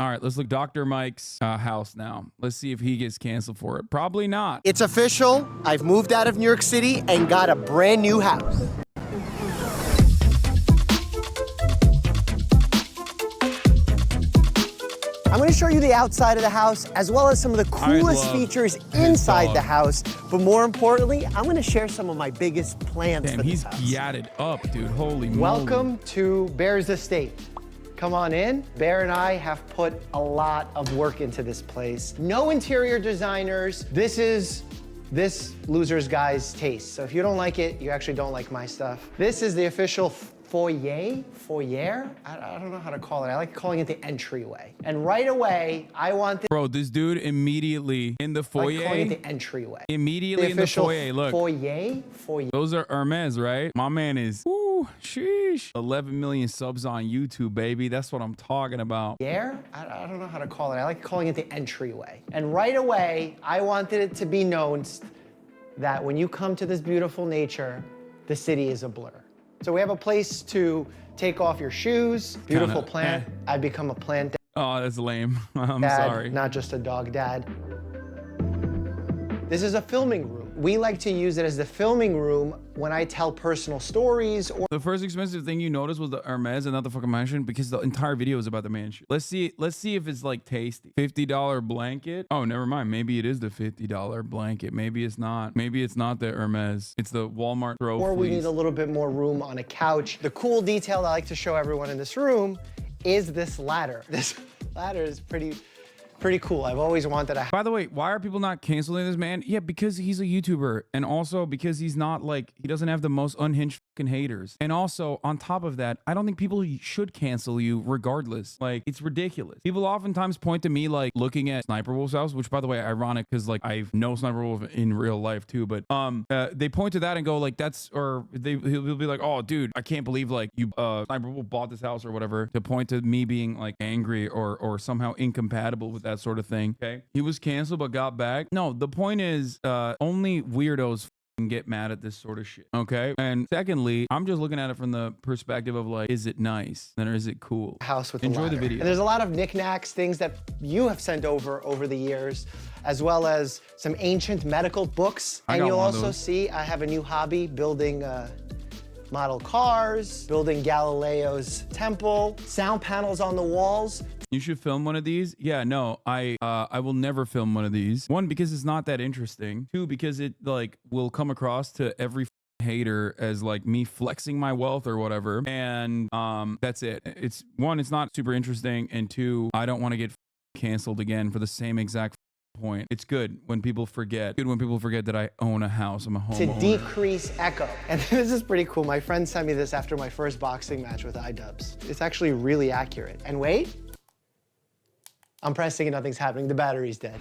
All right, let's look Dr. Mike's house now. Let's see if he gets canceled for it. Probably not. It's official. I've moved out of New York City and got a brand new house. I'm going to show you the outside of the house, as well as some of the coolest features inside the house. But more importantly, I'm going to share some of my biggest plans for this house. He's yatted up, dude. Holy moly. Welcome to Bear's estate. Come on in. Bear and I have put a lot of work into this place. No interior designers. This is this loser's guy's taste. So if you don't like it, you actually don't like my stuff. This is the official foyer? I don't know how to call it. I like calling it the entryway. And right away, I want this. Bro, this dude immediately in the foyer. I like calling it the entryway. Immediately in the foyer, look. Foyer. Those are Hermes, right? My man is, ooh, sheesh. 11 million subs on YouTube, baby. That's what I'm talking about. I don't know how to call it. I like calling it the entryway. And right away, I wanted it to be known that when you come to this beautiful nature, the city is a blur. So we have a place to take off your shoes. Beautiful plant. I've become a plant dad. Oh, that's lame. I'm dad, sorry. Not just a dog dad. This is a filming room. We like to use it as the filming room when I tell personal stories. Or the first expensive thing you noticed was the Hermes and not the fucking mansion, because the entire video is about the mansion. Let's see if it's like tasty. $50 blanket. Oh, never mind. Maybe it is the $50 blanket. Maybe it's not. Maybe it's not the Hermes. It's the Walmart throw Or we fleece. need a little bit more room on a couch. The cool detail I like to show everyone in this room is this ladder. This ladder is pretty cool. I've always wanted a. By the way, why are people not canceling this man? Yeah, because he's a YouTuber, and also because he's not like, he doesn't have the most unhinged fucking haters. And also, on top of that, I don't think people should cancel you regardless. Like, it's ridiculous. People oftentimes point to me like looking at Sniper Wolf's house, which by the way, ironic because like I know Sniper Wolf in real life too, but they point to that and go like, that's, or he'll be like, oh dude, I can't believe like you Sniper Wolf bought this house or whatever, to point to me being like angry or somehow incompatible with that sort of thing. Okay, he was canceled but got back. No, the point is only weirdos get mad at this sort of shit. Okay, and secondly, I'm just looking at it from the perspective of like, is it nice or is it cool? House with enjoy the video. And there's a lot of knickknacks, things that you have sent over the years, as well as some ancient medical books. And you'll also see I have a new hobby, building model cars, building Galileo's temple, sound panels on the walls. You should film one of these. Yeah, no, I will never film one of these. One, because it's not that interesting. Two, because it like will come across to every hater as like me flexing my wealth or whatever. And that's it. It's one, it's not super interesting, and two, I don't want to get canceled again for the same exact point. It's good when people forget. Good when people forget that I own a house. I'm a homeowner. To decrease echo. And this is pretty cool. My friend sent me this after my first boxing match with iDubbbz. It's actually really accurate. And wait, I'm pressing and nothing's happening. The battery's dead.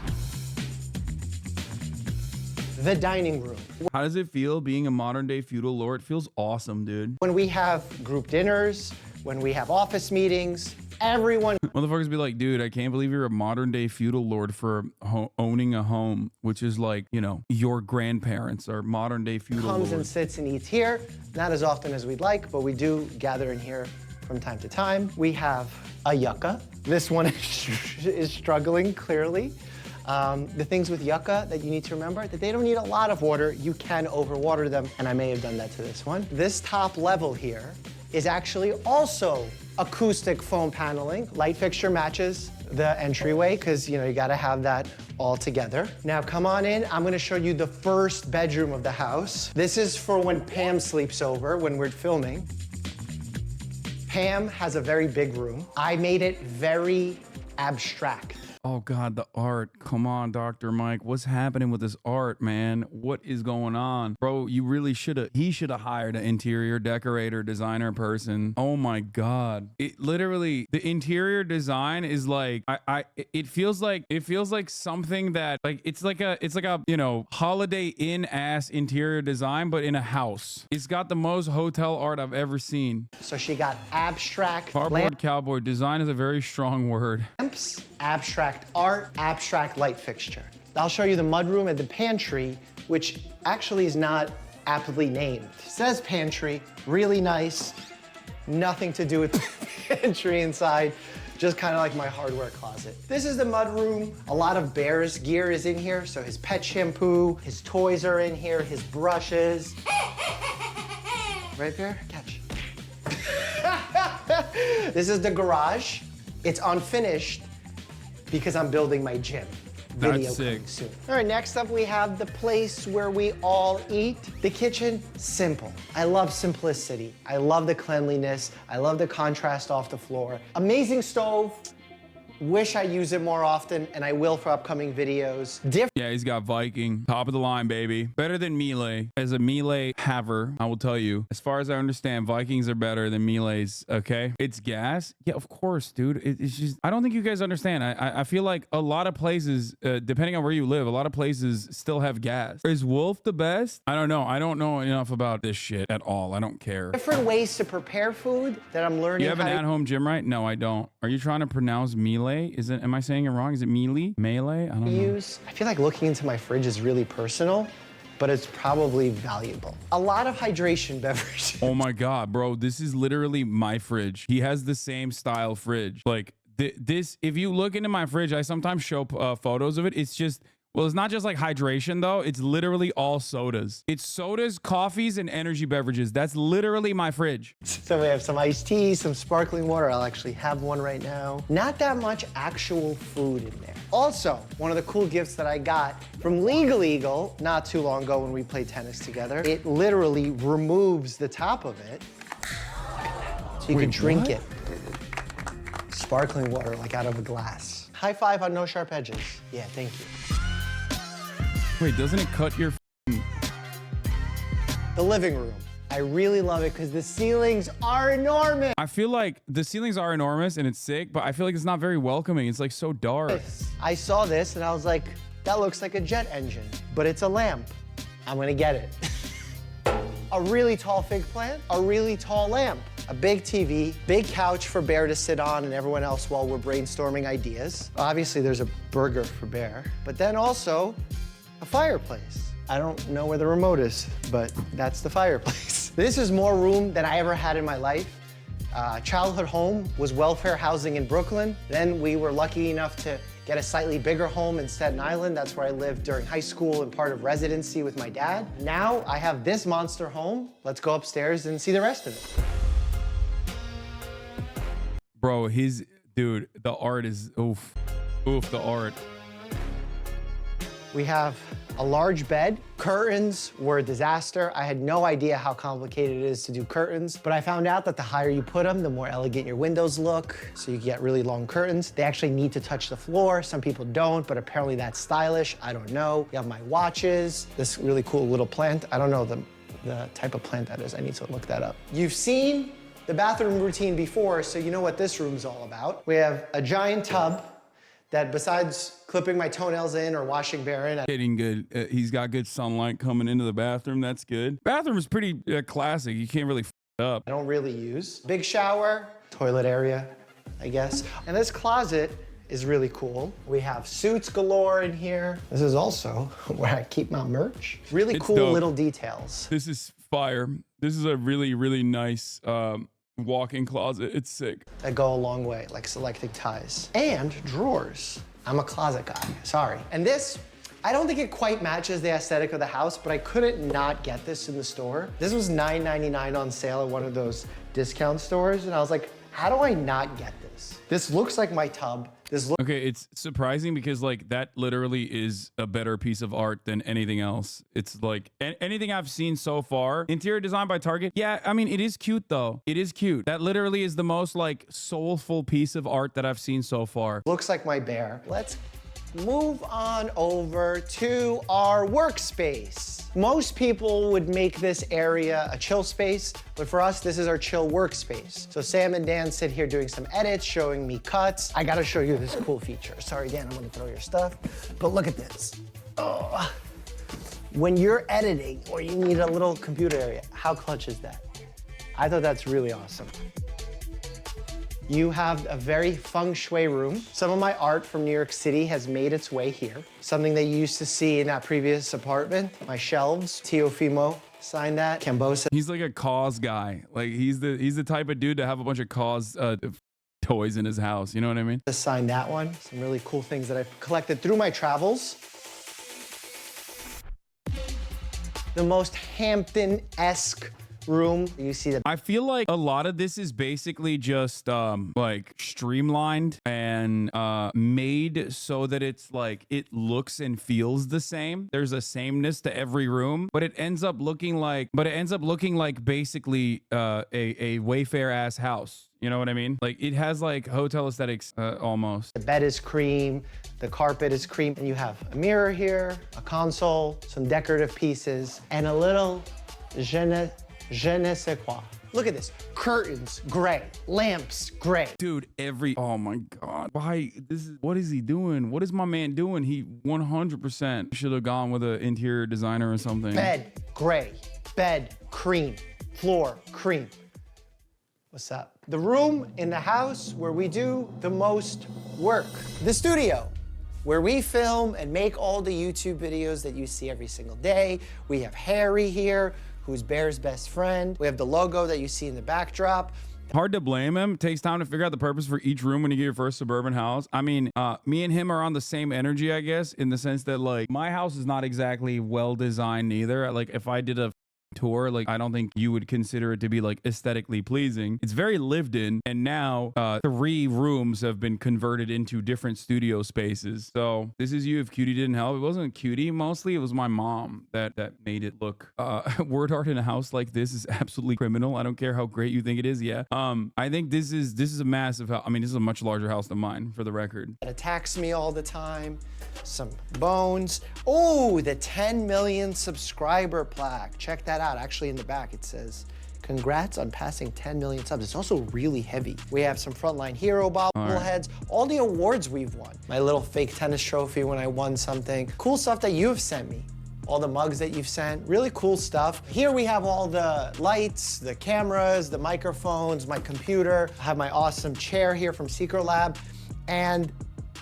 The dining room. How does it feel being a modern day feudal lord? It feels awesome, dude. When we have group dinners, when we have office meetings, everyone. Motherfuckers be like, dude, I can't believe you're a modern day feudal lord for owning a home, which is like, you know, your grandparents are modern day feudal lords. Comes and sits and eats here. Not as often as we'd like, but we do gather in here from time to time. We have a yucca. This one is struggling, clearly. The things with yucca that you need to remember, that they don't need a lot of water. You can overwater them, and I may have done that to this one. This top level here is actually also acoustic foam paneling. Light fixture matches the entryway, because you know, you gotta have that all together. Now come on in, I'm gonna show you the first bedroom of the house. This is for when Pam sleeps over, when we're filming. Pam has a very big room. I made it very abstract. Oh God, the art. Come on, Dr. Mike. What's happening with this art, man? What is going on? Bro, you really he should have hired an interior decorator, designer person. Oh my God. It literally, the interior design is like, it feels like something that like, it's like a, you know, Holiday Inn ass interior design, but in a house. It's got the most hotel art I've ever seen. So she got abstract Cardboard cowboy. Design is a very strong word. Lamps, abstract art, abstract light fixture. I'll show you the mudroom and the pantry, which actually is not aptly named. It says pantry, really nice. Nothing to do with the pantry inside. just kind of like my hardware closet. This is the mud room. A lot of Bear's gear is in here. So his pet shampoo, his toys are in here, his brushes. Right, Bear? Catch. This is the garage. It's unfinished because I'm building my gym. Video That's coming sick. soon. All right, next up we have the place where we all eat. The kitchen, simple. I love simplicity. I love the cleanliness. I love the contrast off the floor. Amazing stove. Wish I use it more often, and I will for upcoming videos. Yeah, he's got Viking. Top of the line, baby. Better than Melee. As a Melee haver, I will tell you, as far as I understand, Vikings are better than Melees, okay? It's gas. Yeah, of course, dude. It's just, I don't think you guys understand. I feel like a lot of places, depending on where you live, a lot of places still have gas. Is Wolf the best? I don't know. I don't know enough about this shit at all. I don't care. Different ways to prepare food that I'm learning You have an how to at-home gym, right? No, I don't. Are you trying to pronounce Melee? Is it? Am I saying it wrong? Is it Melee? Melee? I don't know. use. I feel like looking into my fridge is really personal, but it's probably valuable. A lot of hydration beverages. Oh my God, bro. This is literally my fridge. He has the same style fridge. Like this, if you look into my fridge, I sometimes show photos of it. It's just, well, it's not just like hydration though. It's literally all sodas. It's sodas, coffees, and energy beverages. That's literally my fridge. So we have some iced tea, some sparkling water. I'll actually have one right now. Not that much actual food in there. Also, one of the cool gifts that I got from Legal Eagle not too long ago when we played tennis together, it literally removes the top of it so you can drink what? it. Sparkling water like out of a glass. High five on no sharp edges. Yeah, thank you. Wait, doesn't it cut your The living room. I really love it because the ceilings are enormous. I feel like the ceilings are enormous and it's sick, but I feel like it's not very welcoming. It's like so dark. I saw this and I was like, that looks like a jet engine, but it's a lamp. I'm gonna get it. A really tall fig plant, a really tall lamp, a big TV, big couch for Bear to sit on and everyone else while we're brainstorming ideas. Obviously there's a burger for Bear, but then also a fireplace. I don't know where the remote is, but that's the fireplace. This is more room than I ever had in my life. Childhood home was welfare housing in Brooklyn. Then we were lucky enough to get a slightly bigger home in Staten Island. That's where I lived during high school and part of residency with my dad. Now I have this monster home. Let's go upstairs and see the rest of it. Bro, dude, the art is, oof, the art. We have a large bed. Curtains were a disaster. I had no idea how complicated it is to do curtains, but I found out that the higher you put them, the more elegant your windows look, so you get really long curtains. They actually need to touch the floor. Some people don't, but apparently that's stylish. I don't know. You have my watches, this really cool little plant. I don't know the type of plant that is. I need to look that up. You've seen the bathroom routine before, so you know what this room's all about. We have a giant tub that besides clipping my toenails in or washing Bear in, Getting good. He's got good sunlight coming into the bathroom. That's good. Bathroom is pretty classic. You can't really f it up. I don't really use. Big shower, toilet area, I guess. And this closet is really cool. We have suits galore in here. This is also where I keep my merch. Really It's cool dope. little details. This is fire. This is a really, really nice walk-in closet. It's sick. That go a long way, like selecting ties. And drawers. I'm a closet guy, sorry. And this, I don't think it quite matches the aesthetic of the house, but I couldn't not get this in the store. This was $9.99 on sale at one of those discount stores, and I was like, how do I not get this? This looks like my tub. Okay, it's surprising because like that literally is a better piece of art than anything else. It's like anything I've seen so far. Interior design by Target. Yeah, I mean, it is cute though. It is cute. That literally is the most like soulful piece of art that I've seen so far. Looks like my Bear. Let's move on over to our workspace. Most people would make this area a chill space, but for us, this is our chill workspace. So Sam and Dan sit here doing some edits, showing me cuts. I gotta show you this cool feature. Sorry, Dan, I'm gonna throw your stuff, but look at this. Oh. When you're editing or you need a little computer area, how clutch is that? I thought that's really awesome. You have a very feng shui room. Some of my art from New York City has made its way here. Something that you used to see in that previous apartment. My shelves, Teofimo signed that, Cambosa. He's like a cause guy. Like he's the type of dude to have a bunch of cause toys in his house. You know what I mean? Assign that one. Some really cool things that I've collected through my travels. The most Hampton-esque room. You see that. I feel like a lot of this is basically just like streamlined and made so that it's like it looks and feels the same. There's a sameness to every room, but it ends up looking like basically a Wayfair ass house. You know what I mean? Like it has like hotel aesthetics almost. The bed is cream, the carpet is cream, and you have a mirror here, a console, some decorative pieces, and a little je ne sais quoi. Look at this. Curtains, gray. Lamps, gray. Dude, oh my God. What is he doing? What is my man doing? He 100% should have gone with an interior designer or something. Bed, gray. Bed, cream. Floor, cream. What's up? The room in the house where we do the most work. The studio, where we film and make all the YouTube videos that you see every single day. We have Harry here, who's Bear's best friend. We have the logo that you see in the backdrop. Hard to blame him. It takes time to figure out the purpose for each room when you get your first suburban house. I mean, me and him are on the same energy, I guess, in the sense that like my house is not exactly well designed either. Like if I did a tour, like I don't think you would consider it to be like aesthetically pleasing. It's very lived in, and now 3 rooms have been converted into different studio spaces. So this is you if Cutie didn't help. It wasn't Cutie mostly, it was my mom that made it look. Word art in a house like this is absolutely criminal. I don't care how great you think it is. Yeah. I think this is a massive house. I mean, this is a much larger house than mine, for the record. That attacks me all the time. Some bones. Oh, the 10 million subscriber plaque. Check that out. Actually, in the back, it says, congrats on passing 10 million subs. It's also really heavy. We have some Frontline Hero bobbleheads, all the awards we've won. My little fake tennis trophy when I won something. Cool stuff that you have sent me. All the mugs that you've sent, really cool stuff. Here we have all the lights, the cameras, the microphones, my computer. I have my awesome chair here from Secret Lab. And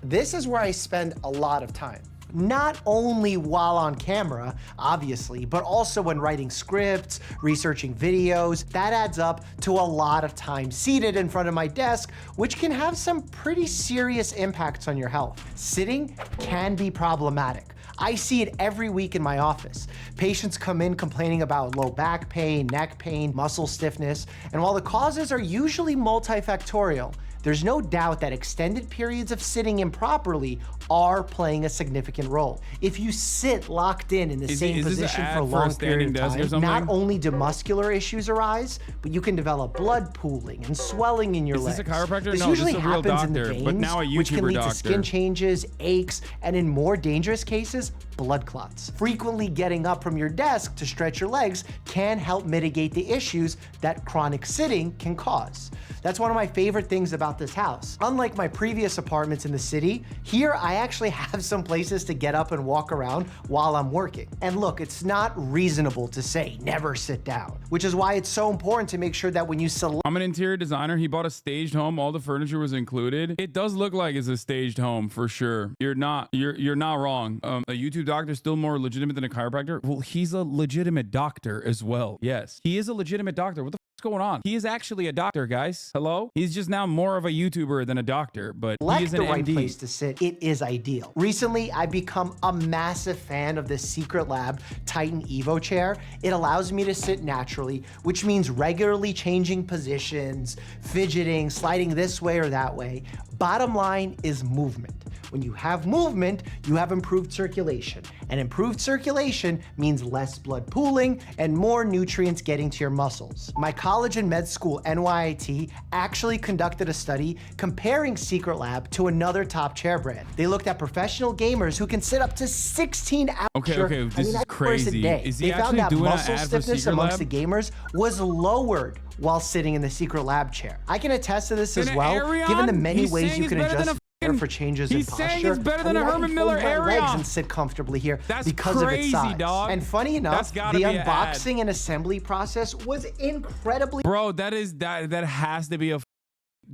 this is where I spend a lot of time. Not only while on camera, obviously, but also when writing scripts, researching videos. That adds up to a lot of time seated in front of my desk, which can have some pretty serious impacts on your health. Sitting can be problematic. I see it every week in my office. Patients come in complaining about low back pain, neck pain, muscle stiffness, and while the causes are usually multifactorial, there's no doubt that extended periods of sitting improperly are playing a significant role. If you sit locked in the same position for a long period of time, not only do muscular issues arise, but you can develop blood pooling and swelling in your legs. Is this a chiropractor? This No, usually this is a real happens in the doctor, veins, but now a YouTuber which can lead doctor. to skin changes, aches, and in more dangerous cases, blood clots. Frequently getting up from your desk to stretch your legs can help mitigate the issues that chronic sitting can cause. That's one of my favorite things about this house. Unlike my previous apartments in the city, here I actually have some places to get up and walk around while I'm working. And look, it's not reasonable to say never sit down, which is why it's so important to make sure that when you select— I'm an interior designer. He bought a staged home. All the furniture was included. It does look like it's a staged home for sure. You're not wrong. A YouTube doctor is still more legitimate than a chiropractor. Well, he's a legitimate doctor as well. Yes, he is a legitimate doctor. What the going on? He is actually a doctor, guys. Hello? He's just now more of a YouTuber than a doctor, but he is an the right MD. place to sit, it is ideal. Recently, I've become a massive fan of the Secret Lab Titan Evo chair. It allows me to sit naturally, which means regularly changing positions, fidgeting, sliding this way or that way. Bottom line is movement. When you have movement, you have improved circulation. And improved circulation means less blood pooling and more nutrients getting to your muscles. My college and med school, NYIT, actually conducted a study comparing Secret Lab to another top chair brand. They looked at professional gamers who can sit up to 16 hours. Okay, this is crazy. A day. Is he they found actually that doing an muscle ad for stiffness Secret amongst Lab? the gamers was lowered while sitting in the Secret Lab chair. I can attest to this as well, given the many ways you can adjust for changes in posture. He's saying it's better than a Herman Miller area. Legs and sit comfortably here because crazy, of its size. dog. And funny enough, the unboxing and assembly process was incredibly— Bro, that has to be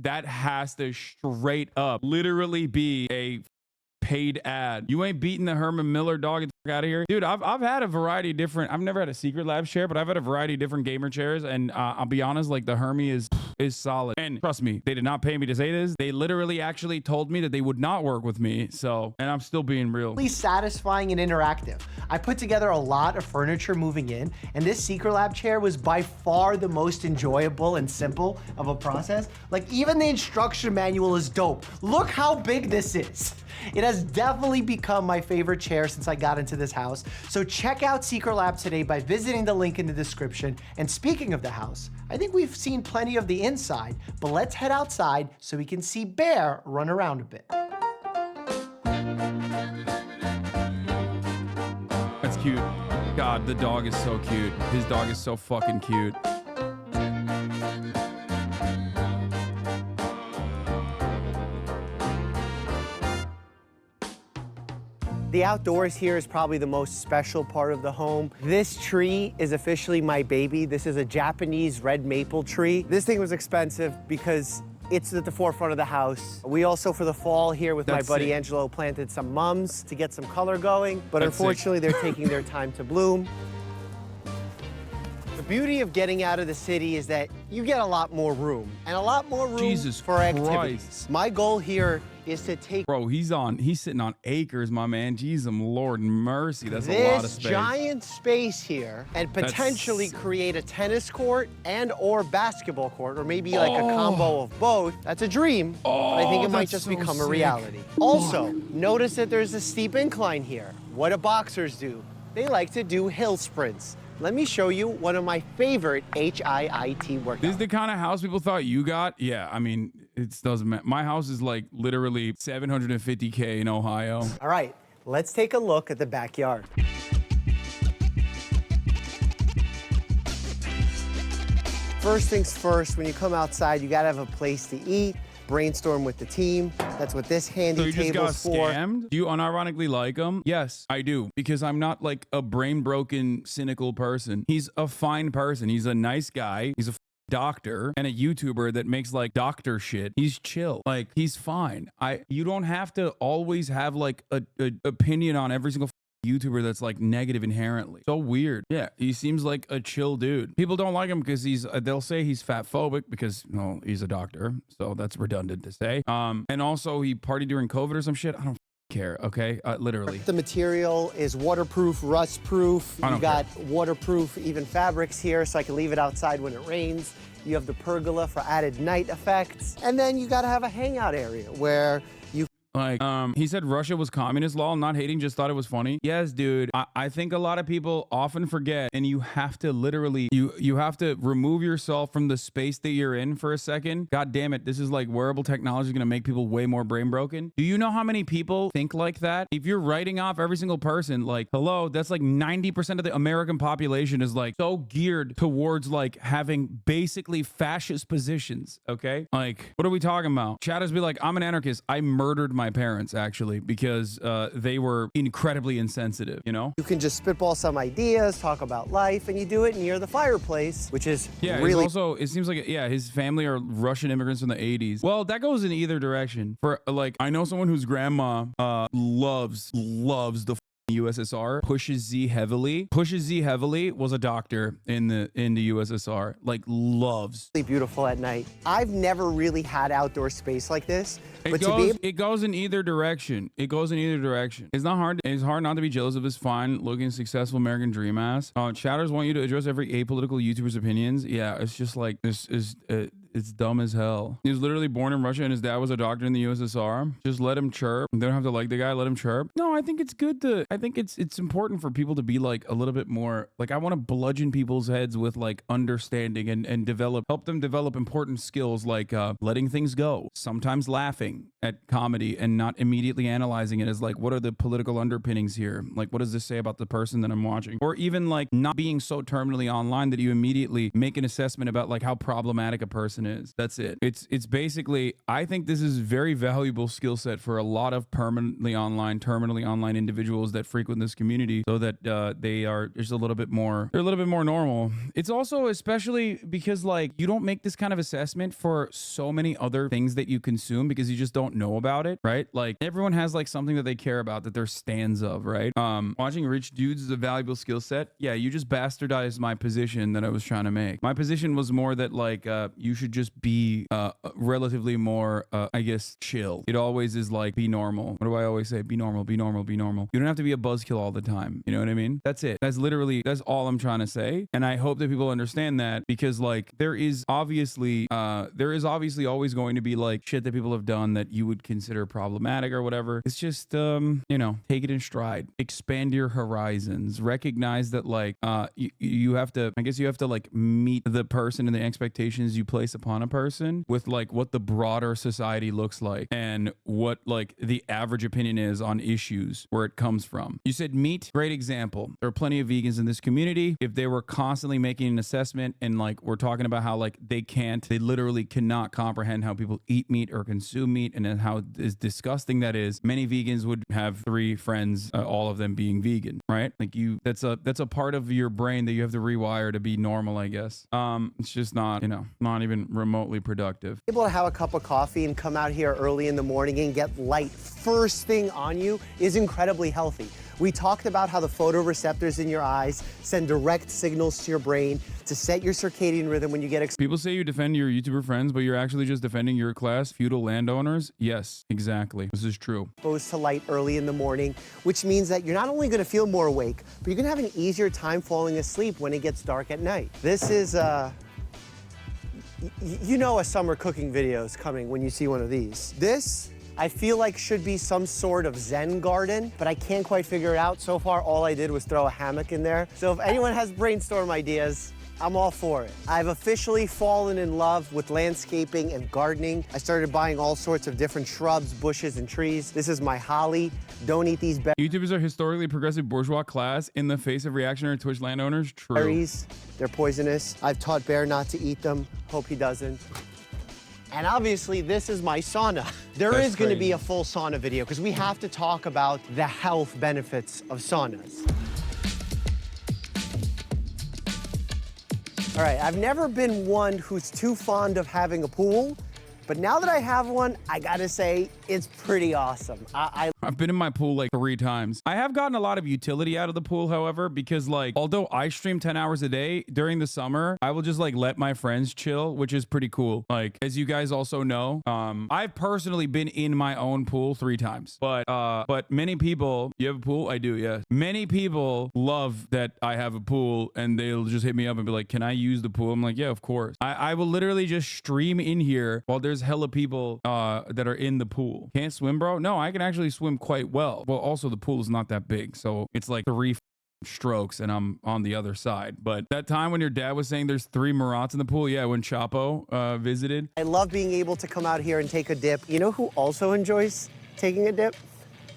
that has to straight up literally be a paid ad. You ain't beating the Herman Miller, dog. Get the fuck out of here. Dude, I've had a variety of different— I've never had a Secret Lab chair, but I've had a variety of different gamer chairs, and I'll be honest, like the Hermie is is solid. And trust me, they did not pay me to say this. They literally actually told me that they would not work with me. So, and I'm still being real. Satisfying and interactive. I put together a lot of furniture moving in, and this Secret Lab chair was by far the most enjoyable and simple of a process. Like, even the instruction manual is dope. Look how big this is. It has definitely become my favorite chair since I got into this house. So check out Secret Lab today by visiting the link in the description. And speaking of the house, I think we've seen plenty of the inside, but let's head outside so we can see Bear run around a bit. That's cute. God, the dog is so cute. His dog is so fucking cute. The outdoors here is probably the most special part of the home. This tree is officially my baby. This is a Japanese red maple tree. This thing was expensive because it's at the forefront of the house. We also, for the fall here with my buddy Angelo, planted some mums to get some color going, but unfortunately they're taking their time to bloom. The beauty of getting out of the city is that you get a lot more room, and a lot more room for activities. My goal here is to take... Bro, he's sitting on acres, my man. Jesus, Lord mercy, that's a lot of space. This giant space here, and potentially create a tennis court and or basketball court, or maybe like a combo of both. That's a dream, but I think it might just become a reality. Also, notice that there's a steep incline here. What do boxers do? They like to do hill sprints. Let me show you one of my favorite HIIT workouts. This is the kind of house people thought you got? Yeah, I mean, it doesn't matter. My house is like literally $750K in Ohio. All right, let's take a look at the backyard. First things first, when you come outside, you gotta have a place to eat, brainstorm with the team. That's what this handy table is for. So you just got scammed? Do you unironically like him? Yes, I do. Because I'm not like a brain-broken, cynical person. He's a fine person. He's a nice guy. He's a doctor and a YouTuber that makes like doctor shit. He's chill. Like, he's fine. You don't have to always have like a opinion on every single YouTuber that's like negative inherently. So weird. Yeah, he seems like a chill dude. People don't like him because they'll say he's fat phobic because, well, he's a doctor, so that's redundant to say. And also he partied during COVID or some shit. I don't care. Okay, literally. The material is waterproof, rust proof. You got waterproof even fabrics here, so I can leave it outside when it rains. You have the pergola for added night effects, and then you got to have a hangout area where you... Like, he said Russia was communist law, not hating, just thought it was funny. Yes, dude. I think a lot of people often forget, and you have to literally, you have to remove yourself from the space that you're in for a second. God damn it. This is like wearable technology is going to make people way more brain broken. Do you know how many people think like that? If you're writing off every single person, like, hello, that's like 90% of the American population is like so geared towards like having basically fascist positions. Okay. Like, what are we talking about? Chatters be like, I'm an anarchist. I murdered my parents actually because they were incredibly insensitive, you know? You can just spitball some ideas, talk about life, and you do it near the fireplace, which is really... Also, it seems like, yeah, his family are Russian immigrants from the 80s. Well, that goes in either direction. For like, I know someone whose grandma loves the USSR. Pushes Z heavily. Pushes Z heavily was a doctor in the USSR. Like, loves. Beautiful at night. I've never really had outdoor space like this. It goes in either direction. It goes in either direction. It's not hard. It's hard not to be jealous of his fine-looking, successful American dream ass. Chatters want you to address every apolitical YouTuber's opinions. Yeah, it's just like this is. It's dumb as hell. He was literally born in Russia and his dad was a doctor in the USSR. Just let him chirp. They don't have to like the guy. Let him chirp. No, I think it's good to... I think it's important for people to be like a little bit more... Like, I want to bludgeon people's heads with like understanding and help them develop important skills like letting things go. Sometimes laughing at comedy and not immediately analyzing it as like, what are the political underpinnings here? Like, what does this say about the person that I'm watching? Or even like not being so terminally online that you immediately make an assessment about like how problematic a person is. That's it. It's basically, I think this is very valuable skill set for a lot of terminally online individuals that frequent this community, so that they are just a little bit more normal. It's also especially because like you don't make this kind of assessment for so many other things that you consume because you just don't know about it, right? Like, everyone has like something that they care about that they're stands of, right? Watching rich dudes is a valuable skill set. Yeah, you just bastardized my position that I was trying to make. My position was more that like you should should just be relatively more, I guess, chill. It always is like, be normal. What do I always say? Be normal, be normal, be normal. You don't have to be a buzzkill all the time. You know what I mean? That's it. That's all I'm trying to say. And I hope that people understand that, because like there is obviously always going to be like shit that people have done that you would consider problematic or whatever. It's just, you know, take it in stride, expand your horizons, recognize that like, you have to, I guess you have to like meet the person and the expectations you place upon a person with like what the broader society looks like and what like the average opinion is on issues, where it comes from. You said meat, great example. There are plenty of vegans in this community. If they were constantly making an assessment and like we're talking about how like they literally cannot comprehend how people eat meat or consume meat and then how disgusting that is, many vegans would have 3 friends, all of them being vegan, right? Like that's a part of your brain that you have to rewire to be normal, I guess. It's just not, you know, not even remotely productive. Able to have a cup of coffee and come out here early in the morning and get light first thing on you is incredibly healthy. We talked about how the photoreceptors in your eyes send direct signals to your brain to set your circadian rhythm when you get People say you defend your YouTuber friends, but you're actually just defending your class, feudal landowners. Yes, exactly. This is true. exposed to light early in the morning, which means that you're not only going to feel more awake, but you're going to have an easier time falling asleep when it gets dark at night. This is, you know, a summer cooking video is coming when you see one of these. This, I feel like should be some sort of Zen garden, but I can't quite figure it out. So far, all I did was throw a hammock in there. So if anyone has brainstorm ideas, I'm all for it. I've officially fallen in love with landscaping and gardening. I started buying all sorts of different shrubs, bushes, and trees. This is my holly. Don't eat these YouTubers are historically progressive bourgeois class in the face of reactionary Twitch landowners. True. berries. They're poisonous. I've taught Bear not to eat them. Hope he doesn't. And obviously, this is my sauna. There is going to be a full sauna video because we have to talk about the health benefits of saunas. All right, I've never been one who's too fond of having a pool, but now that I have one, I gotta say, it's pretty awesome. I've been in my pool like 3 times. I have gotten a lot of utility out of the pool, however, because like, although I stream 10 hours a day during the summer, I will just like let my friends chill, which is pretty cool. Like, as you guys also know, I've personally been in my own pool 3 times, but many people, you have a pool? I do, yes. Many people love that I have a pool and they'll just hit me up and be like, can I use the pool? I'm like, yeah, of course. I will literally just stream in here while there's hella people that are in the pool. Can't swim, bro? No, I can actually swim quite well. Well, also the pool is not that big, so it's like 3 strokes and I'm on the other side. But that time when your dad was saying there's 3 Marats in the pool, yeah, when Chapo visited. I love being able to come out here and take a dip. You know who also enjoys taking a dip?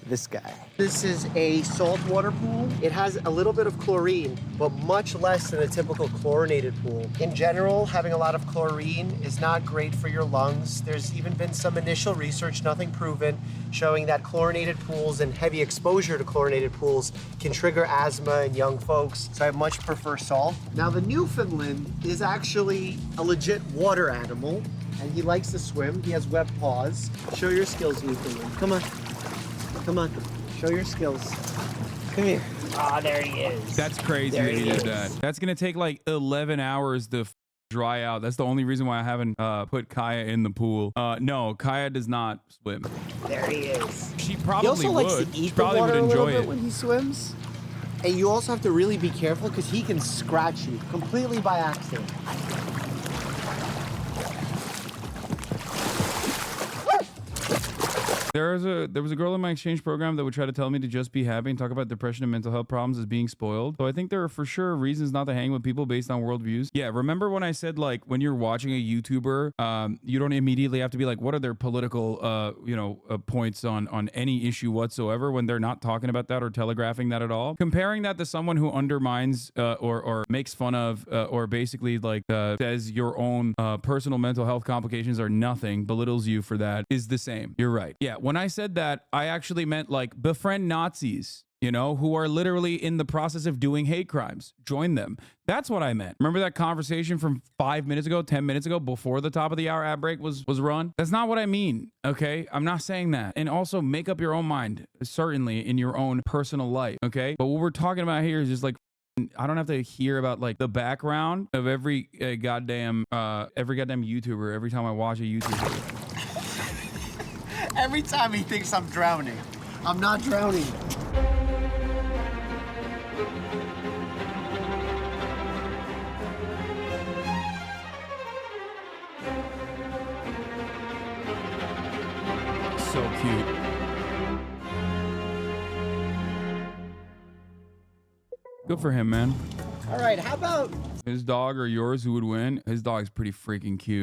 This guy. This is a saltwater pool. It has a little bit of chlorine, but much less than a typical chlorinated pool. In general, having a lot of chlorine is not great for your lungs. There's even been some initial research, nothing proven, showing that chlorinated pools and heavy exposure to chlorinated pools can trigger asthma in young folks. So I much prefer salt. Now the Newfoundland is actually a legit water animal, and he likes to swim. He has webbed paws. Show your skills, Newfoundland. Come on. Come on, show your skills. Come here. Ah, there he is. That's crazy that he did that. That's gonna take like 11 hours to dry out. That's the only reason why I haven't put Kaya in the pool. No, Kaya does not swim. There he is. She probably He also would. likes to eat She the probably water would a little enjoy bit it when he swims. And you also have to really be careful because he can scratch you completely by accident. There was a girl in my exchange program that would try to tell me to just be happy and talk about depression and mental health problems as being spoiled. So I think there are for sure reasons not to hang with people based on worldviews. Yeah, remember when I said like when you're watching a YouTuber, you don't immediately have to be like, what are their political, points on any issue whatsoever when they're not talking about that or telegraphing that at all. Comparing that to someone who undermines or makes fun of or basically like says your own personal mental health complications are nothing, belittles you for that is the same. You're right. Yeah. When I said that, I actually meant like befriend Nazis, you know, who are literally in the process of doing hate crimes. Join them. That's what I meant. Remember that conversation from 5 minutes ago, 10 minutes ago, before the top of the hour ad break was run? That's not what I mean, okay? I'm not saying that. And also make up your own mind, certainly in your own personal life, okay? But what we're talking about here is just like I don't have to hear about like the background of every goddamn YouTuber every time I watch a YouTuber. Every time he thinks I'm drowning. I'm not drowning. So cute. Good for him, man. All right, how about His dog or yours, who would win? His dog's pretty freaking cute.